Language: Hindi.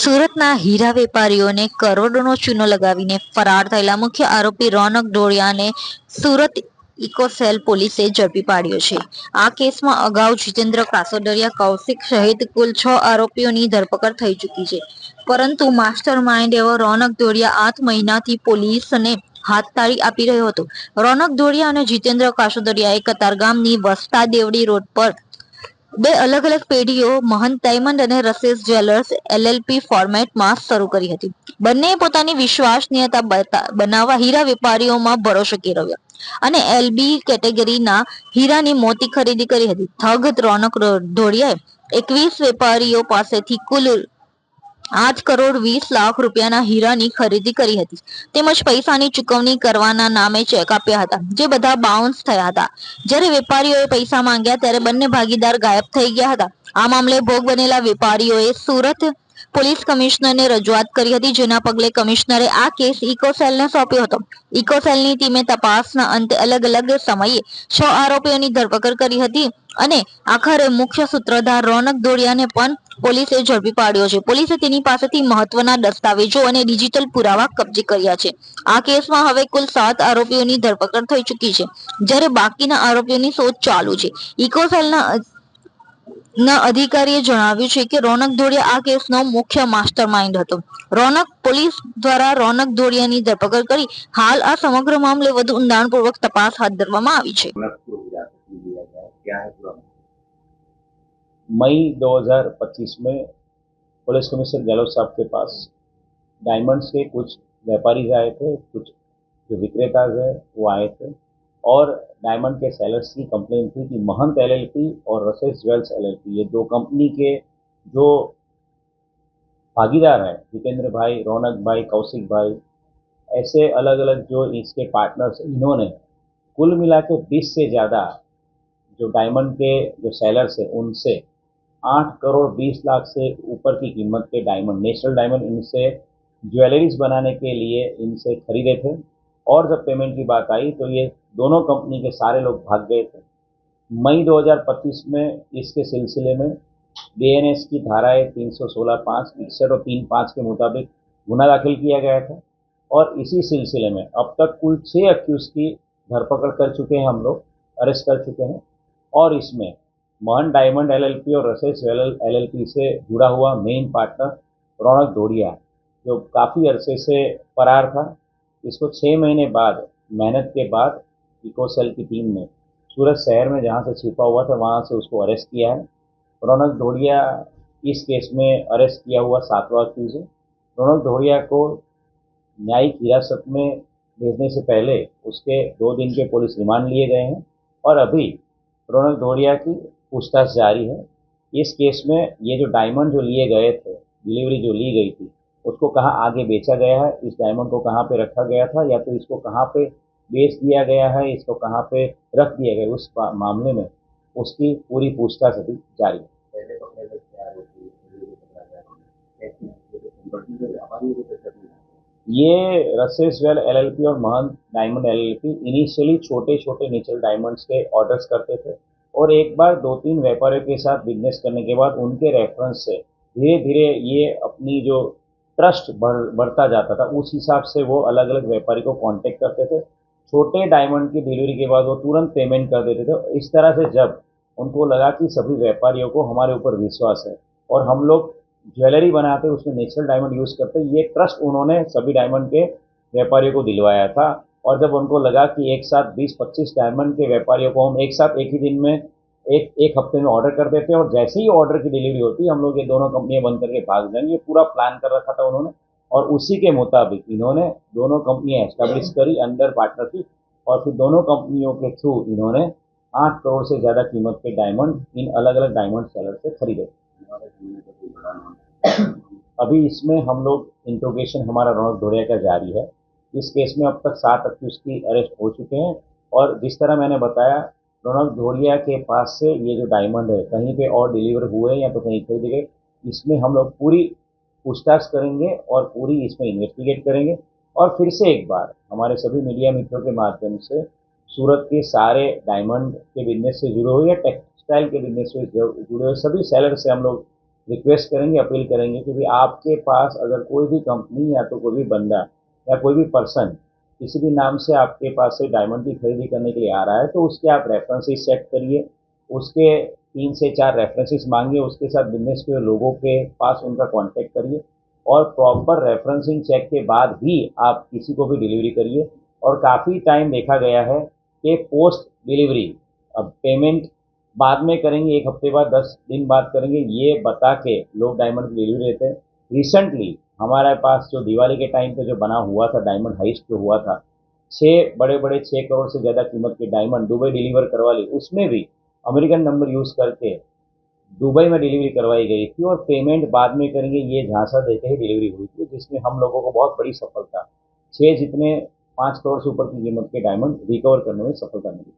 સુરતના હીરા વેપારીઓને કરોડોનો ચૂનો લગાવીને ફરાર થયેલા મુખ્ય આરોપી રોનક ઢોળિયાને સુરત ઇકોસેલ પોલીસે ઝડપી પાડ્યો છે. આ કેસમાં અગાઉ જીતેન્દ્ર કાસોડિયા, કૌશિક સહિત કુલ 6 આરોપીઓની ધરપકડ થઈ ચૂકી છે. પરંતુ માસ્ટર માઇન્ડ એવો રોનક ઢોળિયા 8 મહિનાથી પોલીસને હાથતાળી આપી રહ્યો હતો. રોનક ઢોળિયા અને જીતેન્દ્ર કાસોડિયાએ કતારગામની વસ્તા દેવડી રોડ પર બે અલગ અલગ પેઢીઓ મહંત ડાયમંડ અને રસેસ જ્વેલર્સ એલએલપી ફોર્મેટમાં શરૂ કરી હતી. બંનેએ પોતાની વિશ્વસનીયતા બનાવવા હીરા વેપારીઓમાં ભરોસો કેળવ્યો અને એલબી કેટેગરીના હીરાની મોટી ખરીદી કરી હતી. ઠગ રોનક ઢોળિયાએ 21 વેપારીઓ પાસેથી કુલ 8,20,00,000 રૂપિયાના હીરાની ખરીદી કરી હતી, તેમજ પૈસાની ચૂકવણી કરવાના નામે ચેક આપ્યા હતા, જે બધા બાઉન્સ થયા હતા. જ્યારે વેપારીઓએ પૈસા માંગ્યા ત્યારે બંને ભાગીદાર ગાયબ થઈ ગયા હતા. આ મામલે ભોગ બનેલા વેપારીઓએ સુરત પોલીસ કમિશનરને રજૂઆત કરી હતી, જેના પગલે કમિશનરે આ કેસ ઇકોસેલને સોંપ્યો હતો. ઇકોસેલની ટીમે તપાસના અંતે અલગ અલગ સમયે 6 આરોપીઓની ધરપકડ કરી હતી અને આખરે મુખ્ય સૂત્રધાર રોનક ઢોળિયાને પણ પોલીસે ઝડપી પાડ્યો છે. પોલીસે તેની પાસેથી મહત્વના દસ્તાવેજો અને ડિજિટલ પુરાવા કબજે કર્યા છે. આ કેસમાં હવે કુલ 7 આરોપીઓની ધરપકડ થઈ ચૂકી છે, જ્યારે બાકીના આરોપીઓની શોધ ચાલુ છે. ઇકોસેલના અધિકારીએ જણાવ્યું છે કે રોનક ઢોળિયા આ કેસનો મુખ્ય માસ્ટર માઇન્ડ હતો. પોલીસ દ્વારા રોનક ઢોળિયાની ધરપકડ કરી હાલ આ સમગ્ર મામલે વધુ ઊંડાણપૂર્વક તપાસ હાથ ધરવામાં આવી છે. मई 2025 में पुलिस कमिश्नर गहलोत साहब के पास डायमंड्स के कुछ व्यापारी आए थे, कुछ जो विक्रेता है वो आए थे और डायमंड के सेलर्स की कंप्लेन थी कि महंत एलएलपी और रसेस ज्वेल्स एलएलपी, ये दो कंपनी के जो भागीदार हैं, जितेंद्र भाई, रौनक भाई, कौशिक भाई, ऐसे अलग अलग जो इसके पार्टनर्स, इन्होंने कुल मिला के 20 से ज़्यादा जो डायमंड के जो सेलर्स हैं उनसे 8,20,00,000 से ऊपर की कीमत के डायमंड, नेचुरल डायमंड, इनसे ज्वेलरीज बनाने के लिए इनसे खरीदे थे। और जब पेमेंट की बात आई तो ये दोनों कंपनी के सारे लोग भाग गए थे। मई 2025 में इसके सिलसिले में बीएनएस की धाराएं 316(5), 61 और 3(5) के मुताबिक गुना दाखिल किया गया था और इसी सिलसिले में अब तक कुल 6 अक्यूज की धरपकड़ कर चुके हैं, हम लोग अरेस्ट कर चुके हैं। और इसमें महंत डायमंड एलएलपी और रसेस एलएलपी से जुड़ा हुआ मेन पार्टनर रौनक ढोड़िया, जो काफ़ी अरसे से फरार था, इसको 6 महीने बाद मेहनत के बाद इकोसेल की टीम ने सूरत शहर में जहाँ से छिपा हुआ था वहाँ से उसको अरेस्ट किया है। रौनक ढोड़िया इस केस में अरेस्ट किया हुआ 7वां अक्यूज है। रौनक ढोड़िया को न्यायिक हिरासत में भेजने से पहले उसके 2 दिन के पुलिस रिमांड लिए गए हैं और अभी रौनक ढोड़िया की पूछताछ जारी है। इस केस में ये जो डायमंड जो लिए गए थे, डिलीवरी जो ली गई थी, उसको कहाँ आगे बेचा गया है, इस डायमंड को कहाँ पे रखा गया था, या तो इसको कहाँ पे बेच दिया गया है, इसको कहाँ पे रख दिया गया, उस मामले में उसकी पूरी पूछताछ अभी जारी है। ये रसेस ज्वेल एलएलपी और महंत डायमंड एलएलपी इनिशियली छोटे छोटे नेचुरल डायमंड्स के ऑर्डर्स करते थे और एक बार 2-3 व्यापारियों के साथ बिजनेस करने के बाद उनके रेफरेंस से धीरे धीरे ये अपनी जो ट्रस्ट बढ़ता जाता था, उस हिसाब से वो अलग अलग व्यापारी को कांटेक्ट करते थे। छोटे डायमंड की डिलीवरी के बाद वो तुरंत पेमेंट कर देते थे। इस तरह से जब उनको लगा कि सभी व्यापारियों को हमारे ऊपर विश्वास है और हम लोग ज्वेलरी बनाते उसमें नेचुरल डायमंड यूज़ करते, ये ट्रस्ट उन्होंने सभी डायमंड के व्यापारियों को दिलवाया था। और जब उनको लगा कि एक साथ 20-25 डायमंड के व्यापारियों को हम एक साथ एक ही दिन में एक हफ्ते में ऑर्डर कर देते हैं और जैसे ही ऑर्डर की डिलीवरी होती हम लोग ये दोनों कंपनियां बंद करके भाग जाएंगे, ये पूरा प्लान कर रखा था उन्होंने और उसी के मुताबिक इन्होंने दोनों कंपनियां एस्टेब्लिश करी अंडर पार्टनरशिप और फिर दोनों कंपनियों के थ्रू इन्होंने 8 करोड़ से ज़्यादा कीमत के डायमंड इन अलग अलग डायमंड सेलर से खरीदे। अभी इसमें हम लोग इंट्रोगेशन हमारा रौनक ढोड़िया का जारी है। इस केस में अब तक 7 अक्यूज की अरेस्ट हो चुके हैं और जिस तरह मैंने बताया, रौनक ढोड़िया के पास से ये जो डायमंड है कहीं पे और डिलीवर हुए या तो कहीं खरीदे गए, इसमें हम लोग पूरी पूछताछ करेंगे और पूरी इसमें इन्वेस्टिगेट करेंगे। और फिर से एक बार हमारे सभी मीडिया मित्रों के माध्यम से सूरत के सारे डायमंड के बिजनेस से जुड़े हुए या टेक्सटाइल के बिजनेस से जुड़े हुए सभी सेलर से हम लोग रिक्वेस्ट करेंगे, अपील करेंगे कि भाई आपके पास अगर कोई भी कंपनी या तो कोई भी बंदा या कोई भी पर्सन किसी भी नाम से आपके पास से डायमंड की खरीदी करने के लिए आ रहा है तो उसके आप रेफरेंसेस चेक करिए, उसके 3 से 4 रेफरेंसेस मांगिए, उसके साथ बिजनेस के लोगों के पास उनका कांटेक्ट करिए और प्रॉपर रेफरेंसिंग चेक के बाद ही आप किसी को भी डिलीवरी करिए। और काफ़ी टाइम देखा गया है कि पोस्ट डिलीवरी अब पेमेंट बाद में करेंगे, 1 हफ्ते बाद, 10 दिन बाद करेंगे, ये बता के लोग डायमंड की डिलीवरी देते हैं। रिसेंटली हमारे पास जो दिवाली के टाइम पे जो बना हुआ था डायमंड हाइस्ट जो हुआ था, 6 बड़े बड़े 6 करोड़ से ज़्यादा कीमत के डायमंड दुबई डिलीवर करवा ली, उसमें भी अमेरिकन नंबर यूज़ करके दुबई में डिलीवरी करवाई गई थी और पेमेंट बाद में करेंगे ये झांसा देके ही डिलीवरी हुई थी, जिसमें हम लोगों को बहुत बड़ी सफलता, 6 जितने 5 करोड़ से ऊपर की कीमत के डायमंड रिकवर करने में सफलता मिली।